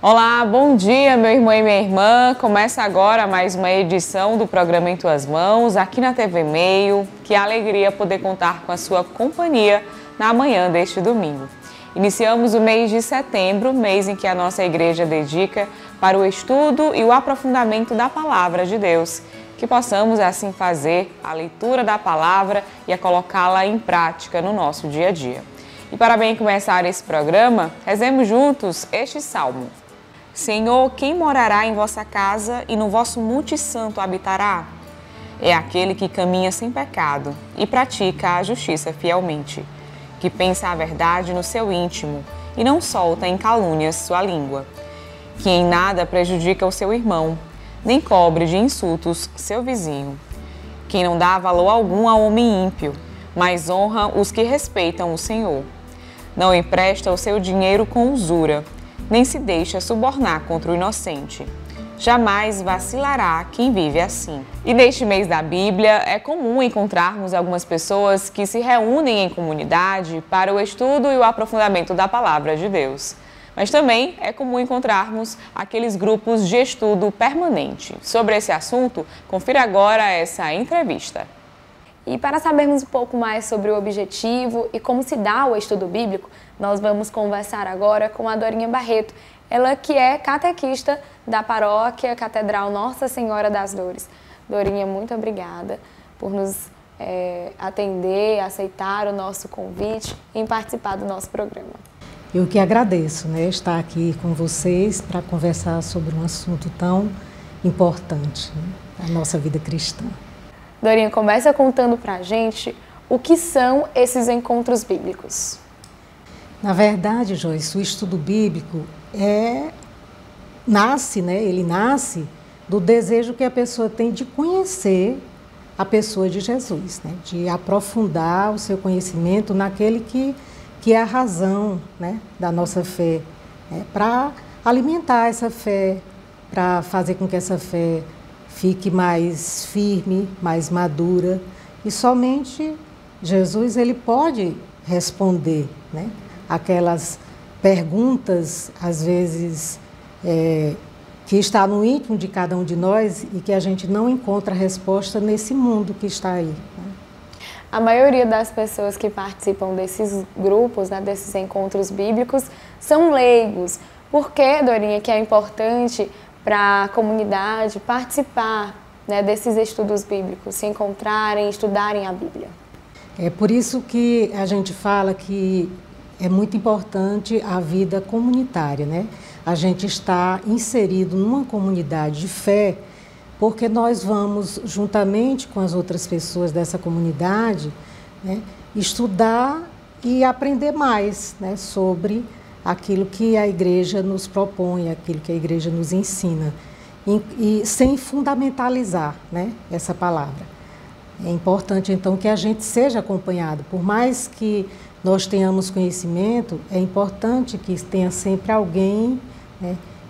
Olá, bom dia, meu irmão e minha irmã. Começa agora mais uma edição do programa Em Tuas Mãos, aqui na TV Meio. Que alegria poder contar com a sua companhia na manhã deste domingo. Iniciamos o mês de setembro, mês em que a nossa igreja dedica para o estudo e o aprofundamento da palavra de Deus. Que possamos assim fazer a leitura da palavra e a colocá-la em prática no nosso dia a dia. E para bem começar esse programa, rezemos juntos este salmo. Senhor, quem morará em vossa casa e no vosso monte santo habitará? É aquele que caminha sem pecado e pratica a justiça fielmente, que pensa a verdade no seu íntimo e não solta em calúnias sua língua, que em nada prejudica o seu irmão, nem cobre de insultos seu vizinho, quem não dá valor algum ao homem ímpio, mas honra os que respeitam o Senhor. Não empresta o seu dinheiro com usura, nem se deixa subornar contra o inocente. Jamais vacilará quem vive assim. E neste mês da Bíblia, é comum encontrarmos algumas pessoas que se reúnem em comunidade para o estudo e o aprofundamento da palavra de Deus. Mas também é comum encontrarmos aqueles grupos de estudo permanente. Sobre esse assunto, confira agora essa entrevista. E para sabermos um pouco mais sobre o objetivo e como se dá o estudo bíblico, nós vamos conversar agora com a Dorinha Barreto, ela que é catequista da paróquia Catedral Nossa Senhora das Dores. Dorinha, muito obrigada por nos atender, aceitar o nosso convite e participar do nosso programa. Eu que agradeço, estar aqui com vocês para conversar sobre um assunto tão importante, a nossa vida cristã. Dorinha, começa contando para a gente o que são esses encontros bíblicos. Na verdade, Joyce, o estudo bíblico ele nasce do desejo que a pessoa tem de conhecer a pessoa de Jesus, de aprofundar o seu conhecimento naquele que é a razão da nossa fé, para alimentar essa fé, para fazer com que essa fé fique mais firme, mais madura, e somente Jesus ele pode responder aquelas perguntas, às vezes, que está no íntimo de cada um de nós e que a gente não encontra resposta nesse mundo que está aí. A maioria das pessoas que participam desses grupos, desses encontros bíblicos, são leigos. Por que, Dorinha, que é importante para a comunidade participar desses estudos bíblicos, se encontrarem, estudarem a Bíblia? É por isso que a gente fala que é muito importante a vida comunitária, A gente está inserido numa comunidade de fé, porque nós vamos, juntamente com as outras pessoas dessa comunidade, estudar e aprender mais sobre aquilo que a igreja nos propõe, aquilo que a igreja nos ensina, e sem fundamentalizar essa palavra. É importante, então, que a gente seja acompanhado. Por mais que nós tenhamos conhecimento, é importante que tenha sempre alguém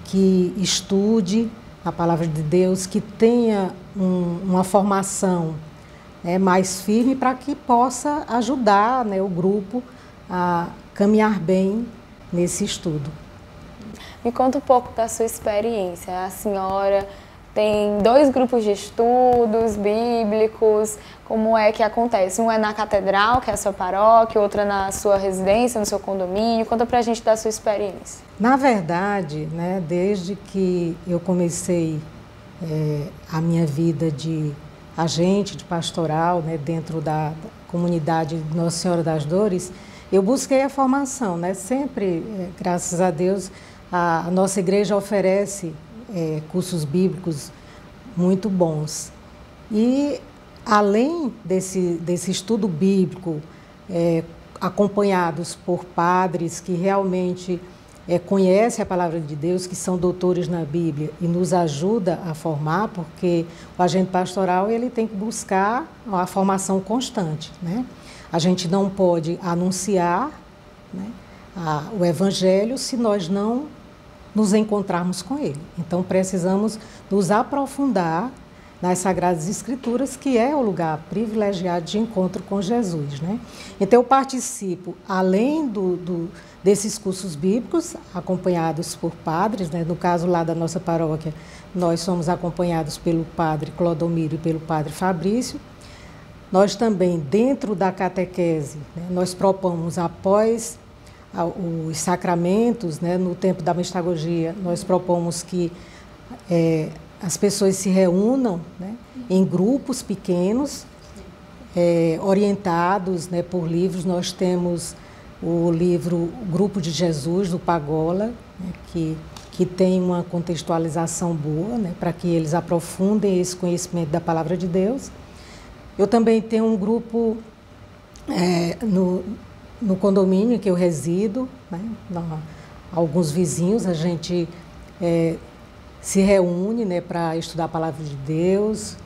que estude a palavra de Deus, que tenha uma formação mais firme para que possa ajudar o grupo a caminhar bem nesse estudo. Me conta um pouco da sua experiência. A senhora tem 2 grupos de estudos bíblicos. Como é que acontece? Um é na catedral, que é a sua paróquia, outro é na sua residência, no seu condomínio. Conta pra gente da sua experiência. Na verdade, desde que eu comecei a minha vida de agente, de pastoral, dentro da comunidade de Nossa Senhora das Dores, eu busquei a formação, Sempre, graças a Deus, a nossa igreja oferece cursos bíblicos muito bons. E, além desse estudo bíblico, acompanhados por padres que realmente conhecem a palavra de Deus, que são doutores na Bíblia e nos ajuda a formar, porque o agente pastoral ele tem que buscar a formação constante, A gente não pode anunciar o Evangelho se nós não nos encontrarmos com ele. Então, precisamos nos aprofundar nas Sagradas Escrituras, que é o lugar privilegiado de encontro com Jesus, né? Então eu participo, além desses cursos bíblicos, acompanhados por padres, né? No caso lá da nossa paróquia, nós somos acompanhados pelo padre Clodomiro e pelo padre Fabrício. Nós também, dentro da catequese, né, nós propomos, após os sacramentos, né, no tempo da mistagogia, nós propomos que as pessoas se reúnam, né, em grupos pequenos, orientados, né, por livros. Nós temos o livro O Grupo de Jesus, do Pagola, né, que tem uma contextualização boa, né, para que eles aprofundem esse conhecimento da Palavra de Deus. Eu também tenho um grupo no condomínio em que eu resido, né? Alguns vizinhos, a gente se reúne, né, para estudar a Palavra de Deus,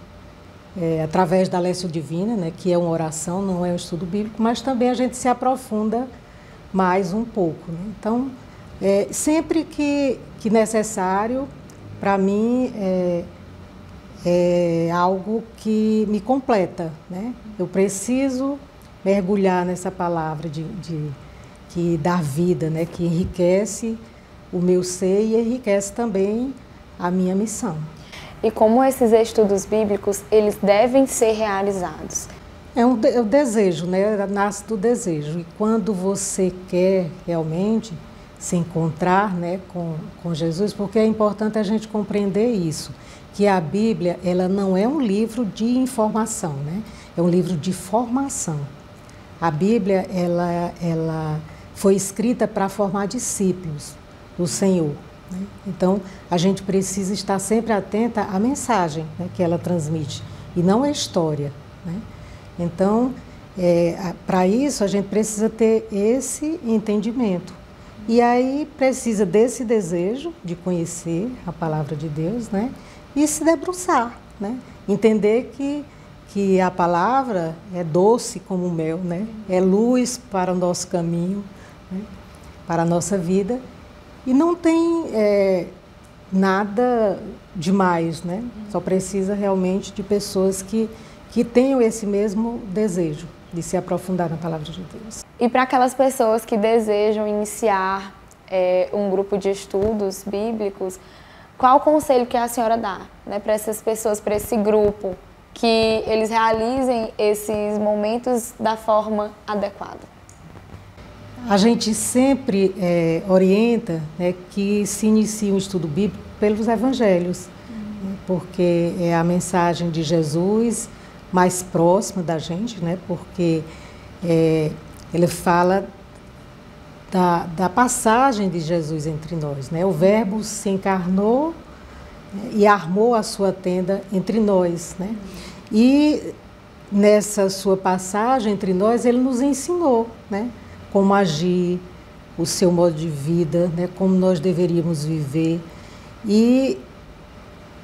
através da Lécio Divina, né, que é uma oração, não é um estudo bíblico, mas também a gente se aprofunda mais um pouco, né? Então, sempre que necessário, para mim, é algo que me completa, né? Eu preciso mergulhar nessa palavra que dá vida, né? Que enriquece o meu ser e enriquece também a minha missão. E como esses estudos bíblicos, eles devem ser realizados? É o desejo, né? Nasce do desejo. E quando você quer realmente se encontrar, né, com Jesus, porque é importante a gente compreender isso, que a Bíblia, ela não é um livro de informação, né? É um livro de formação. A Bíblia, ela foi escrita para formar discípulos do Senhor, né? Então, a gente precisa estar sempre atenta à mensagem, né, que ela transmite, e não à história, né? Então, para isso, a gente precisa ter esse entendimento. E aí precisa desse desejo de conhecer a Palavra de Deus, né? E se debruçar, né? Entender que a palavra é doce como mel, né? É luz para o nosso caminho, né? Para a nossa vida. E não tem nada demais, né? Só precisa realmente de pessoas que tenham esse mesmo desejo de se aprofundar na Palavra de Deus. E para aquelas pessoas que desejam iniciar um grupo de estudos bíblicos, qual o conselho que a senhora dá, né, para essas pessoas, para esse grupo, que eles realizem esses momentos da forma adequada? A gente sempre orienta, né, que se inicie um estudo bíblico pelos evangelhos, né, porque é a mensagem de Jesus mais próxima da gente, né, porque ele fala da passagem de Jesus entre nós, né? O Verbo se encarnou, né, e armou a sua tenda entre nós, né? E nessa sua passagem entre nós, ele nos ensinou, né, como agir, o seu modo de vida, né, como nós deveríamos viver. E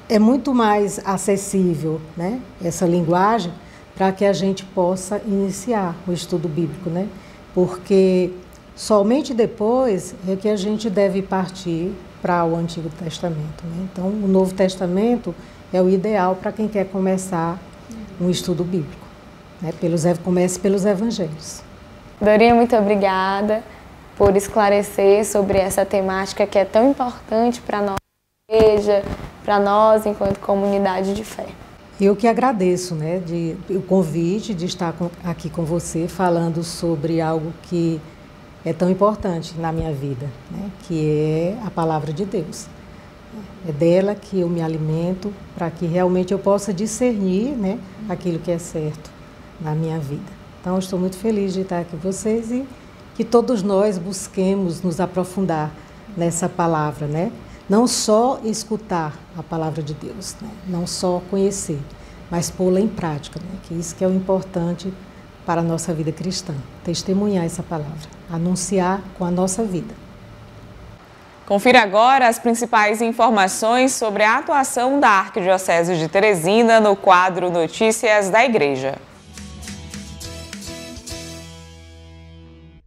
é muito mais acessível, né, essa linguagem para que a gente possa iniciar o estudo bíblico, né? Porque somente depois é que a gente deve partir para o Antigo Testamento, né? Então, o Novo Testamento é o ideal para quem quer começar um estudo bíblico, né? Comece pelos Evangelhos. Dorinha, muito obrigada por esclarecer sobre essa temática que é tão importante para a nossa igreja, para nós enquanto comunidade de fé. Eu que agradeço, né, o convite de estar aqui com você falando sobre algo que é tão importante na minha vida, né, que é a Palavra de Deus. É dela que eu me alimento para que realmente eu possa discernir, né, aquilo que é certo na minha vida. Então, eu estou muito feliz de estar aqui com vocês e que todos nós busquemos nos aprofundar nessa palavra, né? Não só escutar a palavra de Deus, né? Não só conhecer, mas pô-la em prática, né? Que isso que é o importante para a nossa vida cristã. Testemunhar essa palavra, anunciar com a nossa vida. Confira agora as principais informações sobre a atuação da Arquidiocese de Teresina no quadro Notícias da Igreja.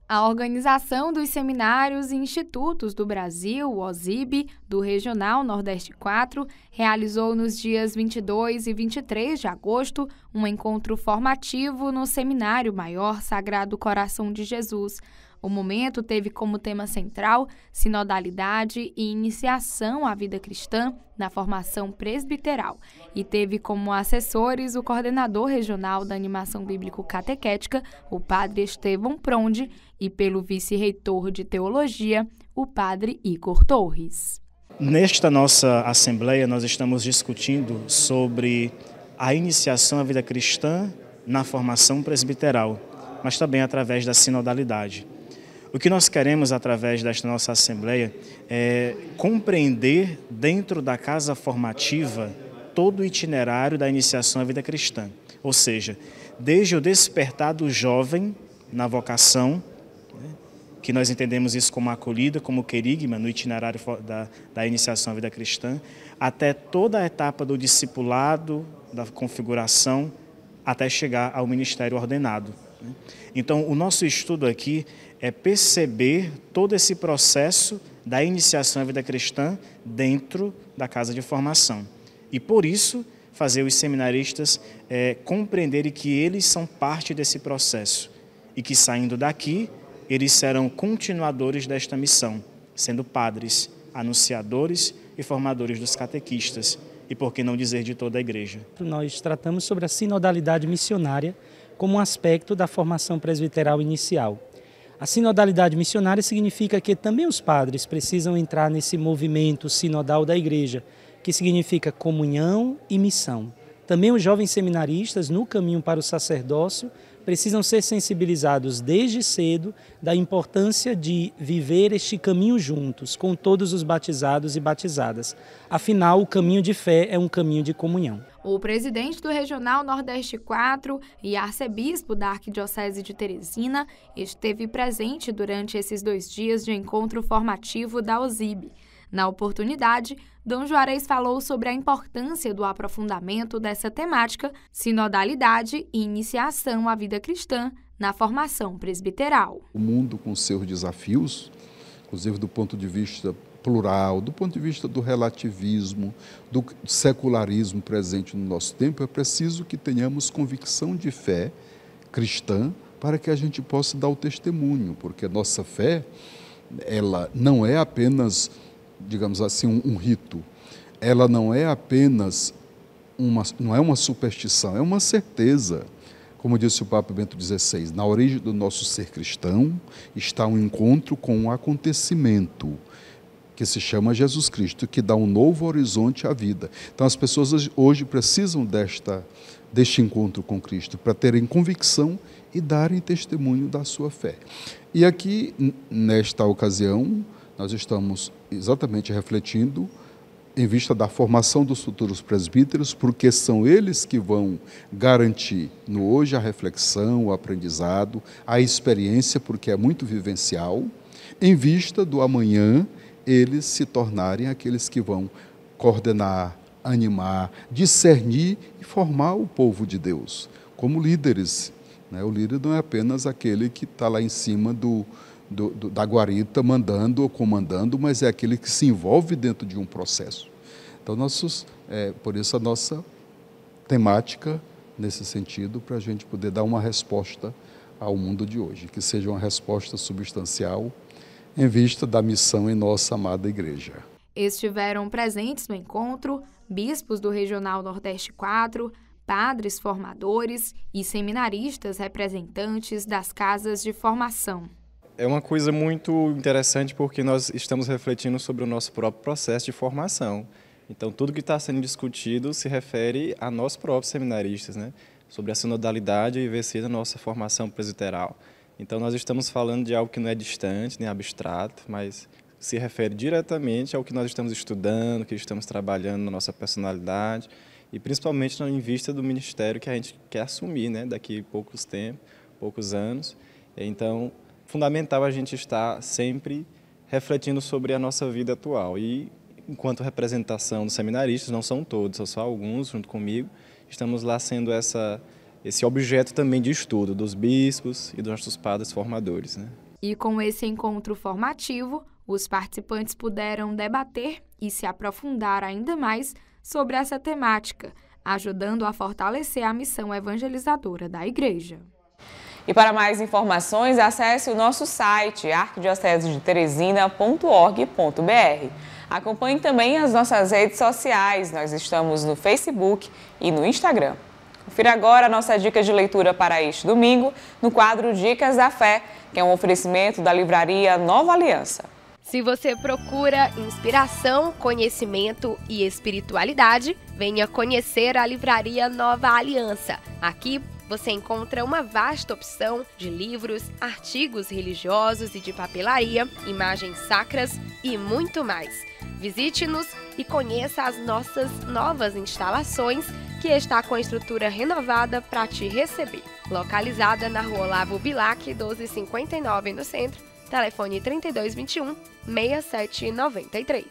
A Organização dos Seminários e Institutos do Brasil, o OSIB, do Regional Nordeste 4, realizou nos dias 22 e 23 de agosto um encontro formativo no Seminário Maior Sagrado Coração de Jesus. O momento teve como tema central sinodalidade e iniciação à vida cristã na formação presbiteral e teve como assessores o coordenador regional da animação bíblico-catequética, o padre Estevão Pronde, e pelo vice-reitor de teologia, o padre Igor Torres. Nesta nossa assembleia, nós estamos discutindo sobre a iniciação à vida cristã na formação presbiteral, mas também através da sinodalidade. O que nós queremos através desta nossa assembleia é compreender dentro da casa formativa todo o itinerário da iniciação à vida cristã. Ou seja, desde o despertar do jovem na vocação, que nós entendemos isso como acolhida, como querigma no itinerário da iniciação à vida cristã, até toda a etapa do discipulado, da configuração, até chegar ao ministério ordenado. Então, o nosso estudo aqui é perceber todo esse processo da iniciação à vida cristã dentro da casa de formação. E, por isso, fazer os seminaristas compreenderem que eles são parte desse processo e que, saindo daqui, eles serão continuadores desta missão, sendo padres, anunciadores e formadores dos catequistas, e por que não dizer de toda a igreja. Nós tratamos sobre a sinodalidade missionária como um aspecto da formação presbiteral inicial. A sinodalidade missionária significa que também os padres precisam entrar nesse movimento sinodal da igreja, que significa comunhão e missão. Também os jovens seminaristas, no caminho para o sacerdócio, precisam ser sensibilizados desde cedo da importância de viver este caminho juntos, com todos os batizados e batizadas. Afinal, o caminho de fé é um caminho de comunhão. O presidente do Regional Nordeste 4 e arcebispo da Arquidiocese de Teresina esteve presente durante esses 2 dias de encontro formativo da OSIB. Na oportunidade, Dom Juarez falou sobre a importância do aprofundamento dessa temática, sinodalidade e iniciação à vida cristã na formação presbiteral. O mundo com seus desafios, inclusive do ponto de vista plural, do ponto de vista do relativismo, do secularismo presente no nosso tempo, é preciso que tenhamos convicção de fé cristã para que a gente possa dar o testemunho, porque a nossa fé, ela não é apenas, digamos assim, um rito. Ela não é apenas uma superstição, é uma certeza. Como disse o Papa Bento XVI, na origem do nosso ser cristão está um encontro com um acontecimento que se chama Jesus Cristo, que dá um novo horizonte à vida. Então as pessoas hoje precisam deste encontro com Cristo para terem convicção e darem testemunho da sua fé. E aqui, nesta ocasião, nós estamos exatamente refletindo em vista da formação dos futuros presbíteros, porque são eles que vão garantir no hoje a reflexão, o aprendizado, a experiência, porque é muito vivencial, em vista do amanhã eles se tornarem aqueles que vão coordenar, animar, discernir e formar o povo de Deus como líderes. O líder não é apenas aquele que está lá em cima da guarita mandando ou comandando, mas é aquele que se envolve dentro de um processo. Então, por isso a nossa temática nesse sentido, para a gente poder dar uma resposta ao mundo de hoje, que seja uma resposta substancial em vista da missão em nossa amada igreja. Estiveram presentes no encontro bispos do Regional Nordeste 4, padres formadores e seminaristas representantes das casas de formação. É uma coisa muito interessante porque nós estamos refletindo sobre o nosso próprio processo de formação. Então, tudo que está sendo discutido se refere a nós próprios seminaristas, sobre a sinodalidade e viver a nossa formação presbiteral. Então, nós estamos falando de algo que não é distante, nem abstrato, mas se refere diretamente ao que nós estamos estudando, que estamos trabalhando na nossa personalidade e principalmente em vista do ministério que a gente quer assumir, daqui a poucos anos. Então, fundamental a gente estar sempre refletindo sobre a nossa vida atual. E, enquanto representação dos seminaristas, não são todos, são só alguns, junto comigo, estamos lá sendo esse objeto também de estudo dos bispos e dos nossos padres formadores. E com esse encontro formativo, os participantes puderam debater e se aprofundar ainda mais sobre essa temática, ajudando a fortalecer a missão evangelizadora da Igreja. E para mais informações, acesse o nosso site arquidiocesedeteresina.org.br. Acompanhe também as nossas redes sociais, nós estamos no Facebook e no Instagram. Confira agora a nossa dica de leitura para este domingo, no quadro Dicas da Fé, que é um oferecimento da livraria Nova Aliança. Se você procura inspiração, conhecimento e espiritualidade, venha conhecer a livraria Nova Aliança. Aqui você encontra uma vasta opção de livros, artigos religiosos e de papelaria, imagens sacras e muito mais. Visite-nos e conheça as nossas novas instalações, que está com a estrutura renovada para te receber. Localizada na Rua Olavo Bilac, 1259 no centro, telefone 3221-6793.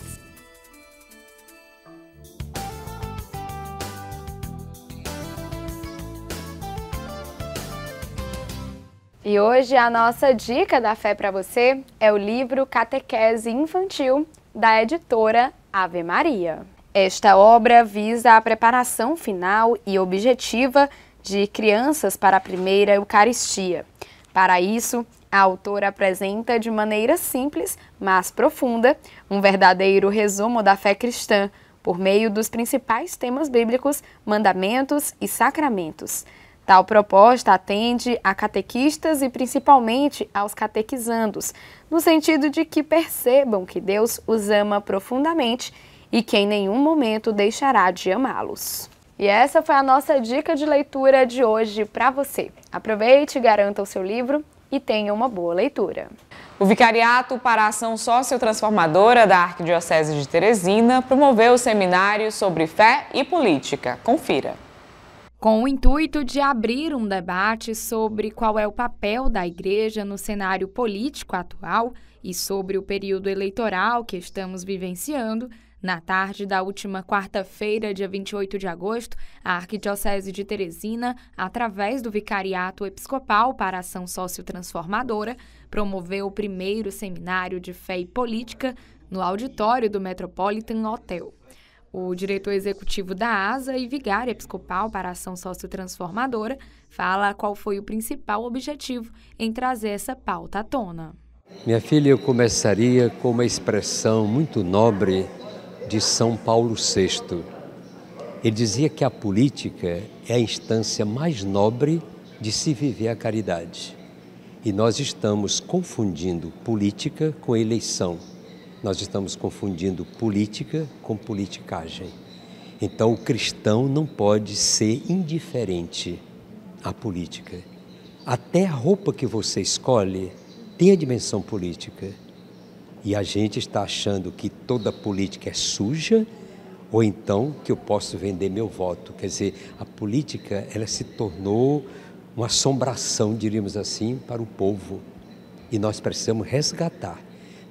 E hoje a nossa dica da fé para você é o livro Catequese Infantil, da editora Ave Maria. Esta obra visa a preparação final e objetiva de crianças para a primeira Eucaristia. Para isso, a autora apresenta de maneira simples, mas profunda, um verdadeiro resumo da fé cristã, por meio dos principais temas bíblicos, mandamentos e sacramentos. Tal proposta atende a catequistas e principalmente aos catequizandos, no sentido de que percebam que Deus os ama profundamente e que em nenhum momento deixará de amá-los. E essa foi a nossa dica de leitura de hoje para você. Aproveite, garanta o seu livro e tenha uma boa leitura. O Vicariato para a Ação Sociotransformadora da Arquidiocese de Teresina promoveu o seminário sobre fé e política. Confira. Com o intuito de abrir um debate sobre qual é o papel da Igreja no cenário político atual e sobre o período eleitoral que estamos vivenciando, na tarde da última quarta-feira, dia 28 de agosto, a Arquidiocese de Teresina, através do Vicariato Episcopal para a Ação Sociotransformadora, promoveu o primeiro seminário de fé e política no auditório do Metropolitan Hotel. O diretor executivo da ASA e vigário episcopal para a Ação Sociotransformadora fala qual foi o principal objetivo em trazer essa pauta à tona. Minha filha, eu começaria com uma expressão muito nobre de São Paulo VI. Ele dizia que a política é a instância mais nobre de se viver a caridade. E nós estamos confundindo política com eleição. Nós estamos confundindo política com politicagem. Então o cristão não pode ser indiferente à política. Até a roupa que você escolhe tem a dimensão política. E a gente está achando que toda política é suja, ou então que eu posso vender meu voto. Quer dizer, a política ela se tornou uma assombração, diríamos assim, para o povo. E nós precisamos resgatar.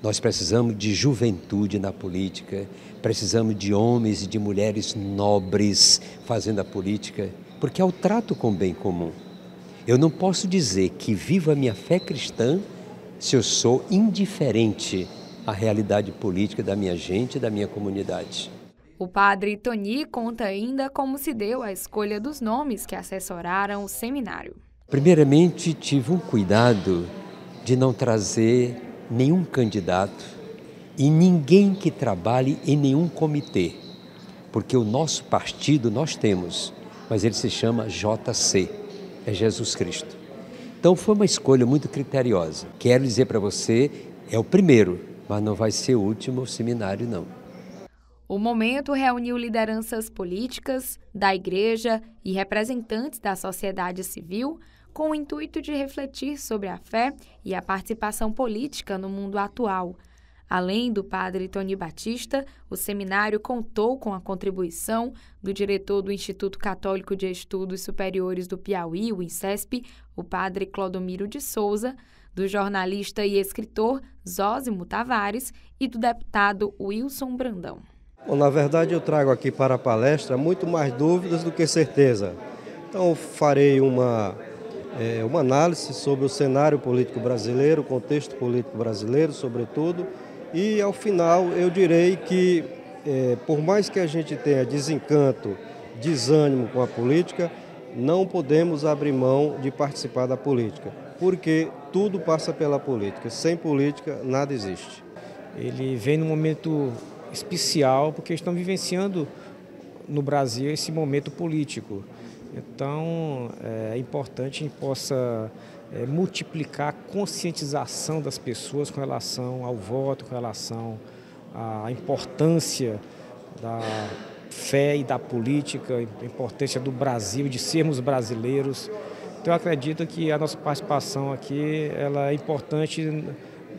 Nós precisamos de juventude na política, precisamos de homens e de mulheres nobres fazendo a política, porque é o trato com o bem comum. Eu não posso dizer que vivo a minha fé cristã se eu sou indiferente à realidade política da minha gente e da minha comunidade. O padre Tony conta ainda como se deu a escolha dos nomes que assessoraram o seminário. Primeiramente, tive um cuidado de não trazer nenhum candidato e ninguém que trabalhe em nenhum comitê, porque o nosso partido nós temos, mas ele se chama JC, é Jesus Cristo. Então foi uma escolha muito criteriosa. Quero dizer para você, é o primeiro, mas não vai ser o último seminário, não. O momento reuniu lideranças políticas, da Igreja e representantes da sociedade civil com o intuito de refletir sobre a fé e a participação política no mundo atual. Além do padre Tony Batista, o seminário contou com a contribuição do diretor do Instituto Católico de Estudos Superiores do Piauí, o INCESP, o padre Clodomiro de Souza, do jornalista e escritor Zósimo Tavares e do deputado Wilson Brandão. Bom, na verdade, eu trago aqui para a palestra muito mais dúvidas do que certeza. Então, farei uma uma análise sobre o cenário político brasileiro, o contexto político brasileiro, sobretudo, e ao final eu direi que, por mais que a gente tenha desencanto, desânimo com a política, não podemos abrir mão de participar da política, porque tudo passa pela política. Sem política, nada existe. Ele vem num momento especial, porque estão vivenciando no Brasil esse momento político. Então, é importante que a gente possa multiplicar a conscientização das pessoas com relação ao voto, com relação à importância da fé e da política, a importância do Brasil, de sermos brasileiros. Então, eu acredito que a nossa participação aqui ela é importante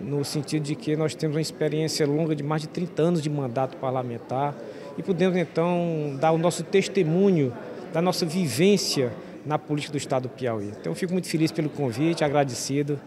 no sentido de que nós temos uma experiência longa de mais de 30 anos de mandato parlamentar e podemos, então, dar o nosso testemunho da nossa vivência na política do Estado do Piauí. Então, eu fico muito feliz pelo convite, agradecido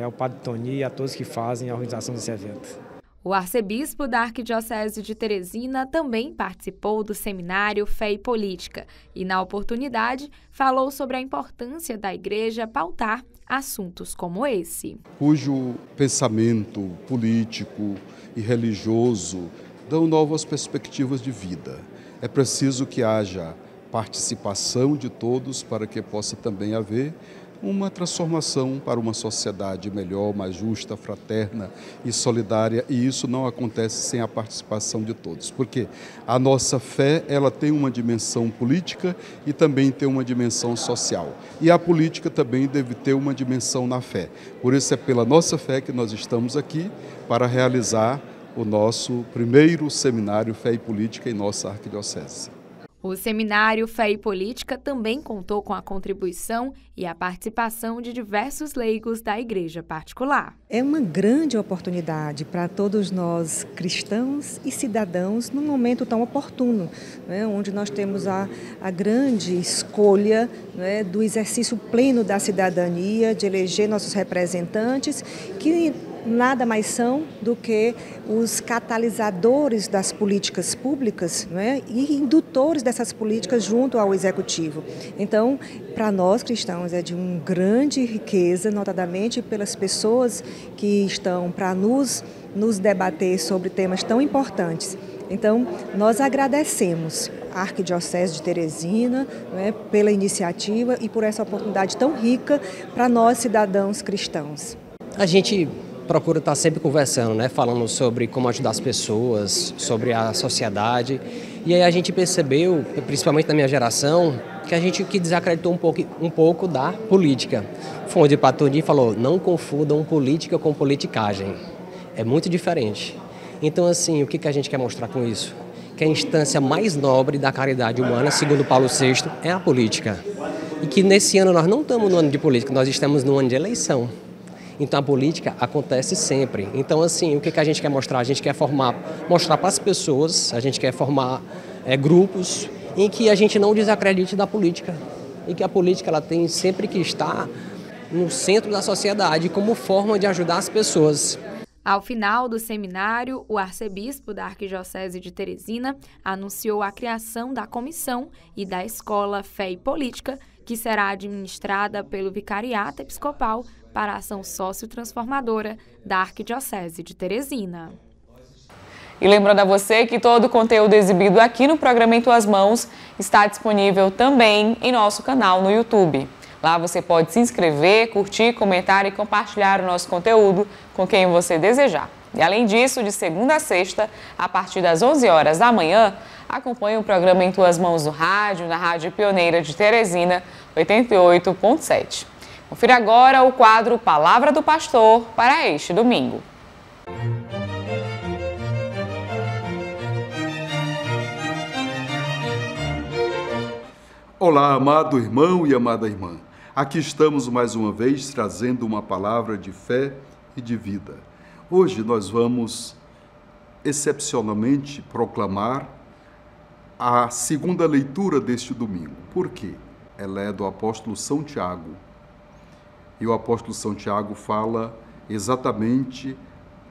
ao Padre Tony e a todos que fazem a organização desse evento. O arcebispo da Arquidiocese de Teresina também participou do seminário Fé e Política e, na oportunidade, falou sobre a importância da Igreja pautar assuntos como esse. Cujo pensamento político e religioso dão novas perspectivas de vida. É preciso que haja participação de todos para que possa também haver uma transformação para uma sociedade melhor, mais justa, fraterna e solidária, e isso não acontece sem a participação de todos, porque a nossa fé ela tem uma dimensão política e também tem uma dimensão social, e a política também deve ter uma dimensão na fé. Por isso é pela nossa fé que nós estamos aqui para realizar o nosso primeiro seminário Fé e Política em nossa arquidiocese. O seminário Fé e Política também contou com a contribuição e a participação de diversos leigos da igreja particular. É uma grande oportunidade para todos nós cristãos e cidadãos num momento tão oportuno, né, onde nós temos a grande escolha, né, do exercício pleno da cidadania, de eleger nossos representantes, que nada mais são do que os catalisadores das políticas públicas, né, e indutores dessas políticas junto ao Executivo. Então, para nós cristãos é de uma grande riqueza, notadamente pelas pessoas que estão para nos debater sobre temas tão importantes. Então, nós agradecemos a Arquidiocese de Teresina, né, pela iniciativa e por essa oportunidade tão rica para nós cidadãos cristãos. A gente procura estar sempre conversando, né? Falando sobre como ajudar as pessoas, sobre a sociedade. E aí a gente percebeu, principalmente na minha geração, que a gente desacreditou um pouco da política. Foi onde o Patoni falou, não confundam política com politicagem. É muito diferente. Então, assim, o que a gente quer mostrar com isso? Que a instância mais nobre da caridade humana, segundo Paulo VI, é a política. E que nesse ano nós não estamos no ano de política, nós estamos no ano de eleição. Então a política acontece sempre. Então assim, o que a gente quer mostrar? A gente quer mostrar para as pessoas, a gente quer formar grupos em que a gente não desacredite da política. E que a política ela tem sempre que estar no centro da sociedade como forma de ajudar as pessoas. Ao final do seminário, o arcebispo da Arquidiocese de Teresina anunciou a criação da comissão e da Escola Fé e Política, que será administrada pelo Vicariato Episcopal para a ação sócio-transformadora da Arquidiocese de Teresina. E lembrando a você que todo o conteúdo exibido aqui no programa Em Tuas Mãos está disponível também em nosso canal no YouTube. Lá você pode se inscrever, curtir, comentar e compartilhar o nosso conteúdo com quem você desejar. E além disso, de segunda a sexta, a partir das 11 horas da manhã, acompanhe o programa Em Tuas Mãos no rádio, na Rádio Pioneira de Teresina, 88.7. Confira agora o quadro Palavra do Pastor para este domingo. Olá, amado irmão e amada irmã. Aqui estamos mais uma vez trazendo uma palavra de fé e de vida. Hoje nós vamos excepcionalmente proclamar a segunda leitura deste domingo. Por quê? Ela é do apóstolo São Tiago. E o apóstolo São Tiago fala exatamente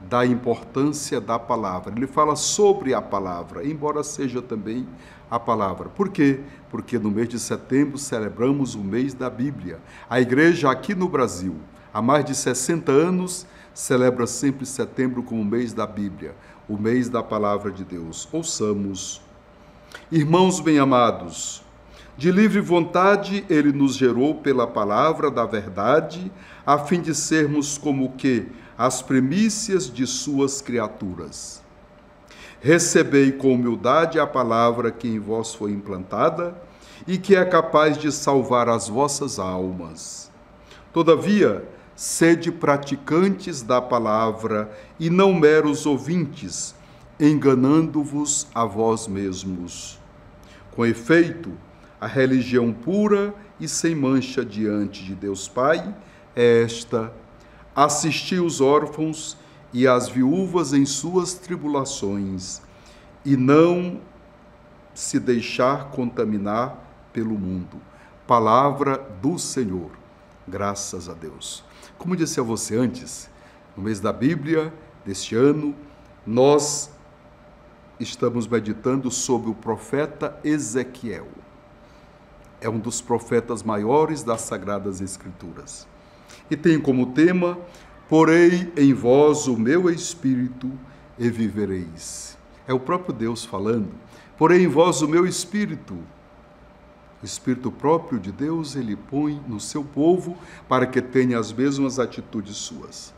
da importância da palavra. Ele fala sobre a palavra, embora seja também a palavra. Por quê? Porque no mês de setembro celebramos o mês da Bíblia. A igreja aqui no Brasil, há mais de 60 anos, celebra sempre setembro como o mês da Bíblia, o mês da palavra de Deus. Ouçamos. Irmãos bem-amados, de livre vontade ele nos gerou pela palavra da verdade, a fim de sermos como que as primícias de suas criaturas. Recebei com humildade a palavra que em vós foi implantada e que é capaz de salvar as vossas almas. Todavia, sede praticantes da palavra e não meros ouvintes, enganando-vos a vós mesmos. Com efeito, a religião pura e sem mancha diante de Deus Pai é esta: assistir os órfãos e as viúvas em suas tribulações, e não se deixar contaminar pelo mundo. Palavra do Senhor. Graças a Deus. Como disse a você antes, no mês da Bíblia deste ano, nós estamos meditando sobre o profeta Ezequiel. É um dos profetas maiores das Sagradas Escrituras. E tem como tema: porei em vós o meu espírito e vivereis. É o próprio Deus falando. Porei em vós o meu espírito. O espírito próprio de Deus ele põe no seu povo para que tenha as mesmas atitudes suas.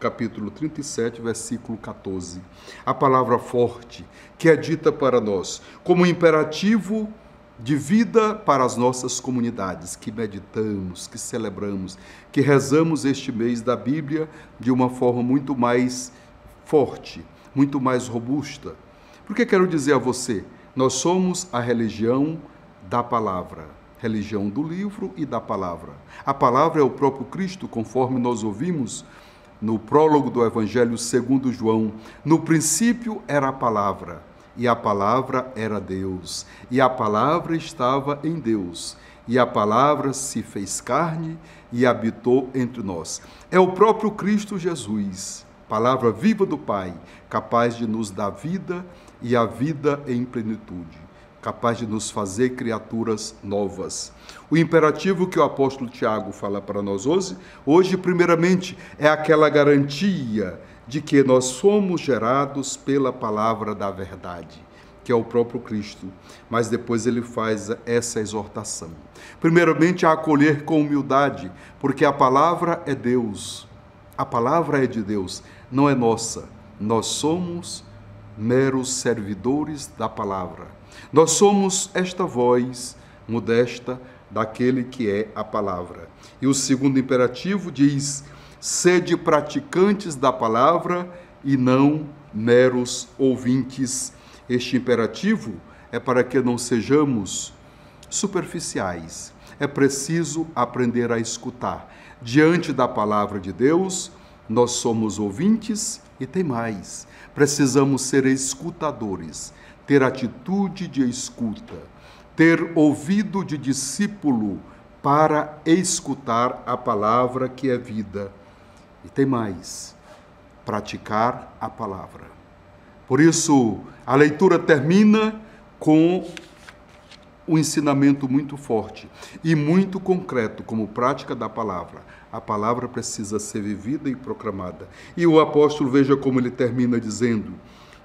Capítulo 37, versículo 14. A palavra forte que é dita para nós como imperativo de vida para as nossas comunidades, que meditamos, que celebramos, que rezamos este mês da Bíblia de uma forma muito mais forte, muito mais robusta. Porque quero dizer a você, nós somos a religião da palavra, religião do livro e da palavra. A palavra é o próprio Cristo, conforme nós ouvimos no prólogo do Evangelho segundo João. No princípio era a palavra, e a palavra era Deus, e a palavra estava em Deus, e a palavra se fez carne e habitou entre nós. É o próprio Cristo Jesus, palavra viva do Pai, capaz de nos dar vida e a vida em plenitude, capaz de nos fazer criaturas novas. O imperativo que o apóstolo Tiago fala para nós hoje, primeiramente, é aquela garantia de que nós somos gerados pela palavra da verdade, que é o próprio Cristo. Mas depois ele faz essa exortação. Primeiramente, a acolher com humildade, porque a palavra é Deus. A palavra é de Deus, não é nossa. Nós somos meros servidores da palavra. Nós somos esta voz modesta daquele que é a palavra. E o segundo imperativo diz: sede praticantes da palavra e não meros ouvintes. Este imperativo é para que não sejamos superficiais. É preciso aprender a escutar. Diante da palavra de Deus, nós somos ouvintes e tem mais. Precisamos ser escutadores, ter atitude de escuta, ter ouvido de discípulo para escutar a palavra que é vida. E tem mais, praticar a palavra. Por isso, a leitura termina com um ensinamento muito forte e muito concreto como prática da palavra. A palavra precisa ser vivida e proclamada. E o apóstolo, veja como ele termina dizendo: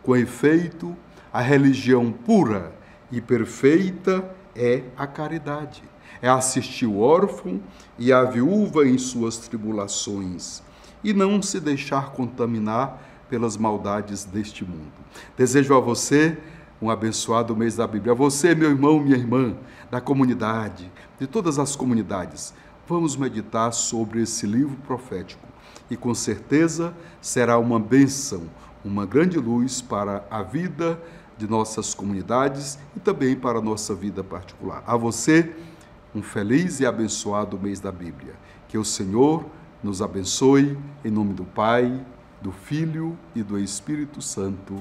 com efeito, a religião pura e perfeita é a caridade. É assistir o órfão e a viúva em suas tribulações e não se deixar contaminar pelas maldades deste mundo. Desejo a você um abençoado mês da Bíblia. A você, meu irmão, minha irmã, da comunidade, de todas as comunidades, vamos meditar sobre esse livro profético e com certeza será uma bênção, uma grande luz para a vida de nossas comunidades e também para a nossa vida particular. A você, um feliz e abençoado mês da Bíblia. Que o Senhor nos abençoe, em nome do Pai, do Filho e do Espírito Santo.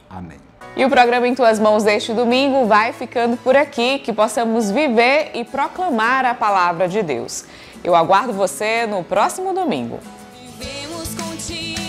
Amém. E o programa Em Tuas Mãos deste domingo vai ficando por aqui, que possamos viver e proclamar a palavra de Deus. Eu aguardo você no próximo domingo. Vivemos contigo.